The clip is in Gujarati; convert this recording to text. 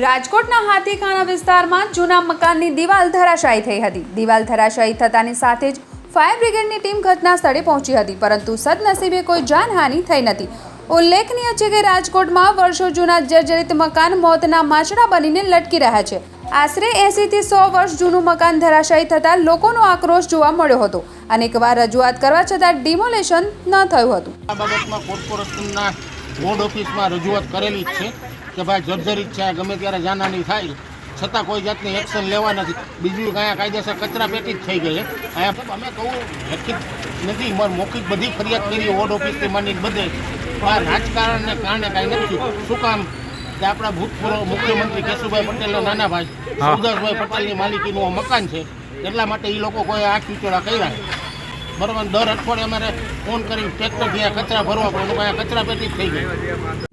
રાજકોટના હાથીખાના વિસ્તારમાં જૂના મકાનની દિવાલ ધરાશાયી થઈ હતી। દિવાલ ધરાશાયી થતાની સાથે જ ફાયર બ્રિગેડની ટીમ ઘટના સ્થળે પહોંચી હતી, પરંતુ સદનસીબે કોઈ જાનહાનિ થઈ નથી। ઉલ્લેખનીય છે કે રાજકોટમાં વર્ષો જૂના જર્જરિત મકાન મોતના માછડા બનીને લટકી રહ્યા છે। આશરે 80 થી 100 વર્ષ જૂનું મકાન ધરાશાયી થતાં લોકોનો આક્રોશ જોવા મળ્યો હતો। અનેકવાર રજૂઆત કરવા છતાં ડિમોલેશન ન થયું હતું। આ બાબતમાં કોર્પોરેશનના બોર્ડ ઓફિસમાં રજૂઆત કરેલી જ છે કે ભાઈ જર્જરિત છે, ગમે ત્યારે જાનહાનિ થાય છતાં કોઈ જાતની એક્શન લેવા નથી। બીજું અહીંયા કાયદેસર કચરા પેટી જ થઈ ગઈ છે। અહીંયા અમે કહું લેખિત નથી, મૌખિક બધી ફરિયાદ કરી બોર્ડ ઓફિસથી માંડીને બધે, આ રાજકારણને કારણે કાંઈ નથી। શું કામ કે આપણા ભૂતપૂર્વ મુખ્યમંત્રી કેશુભાઈ પટેલના નાના ભાઈ સુરદાસભાઈ પટેલની માલિકીનું મકાન છે, એટલા માટે એ લોકો કોઈ આંખ વિચોળા કર્યા બરાબર। દર અઠવાડિયે અમારે ફોન કરી ટ્રેક્ટર ગયા કચરા ભરવા પડે, અહીંયા કચરા પેટી જ થઈ ગઈ।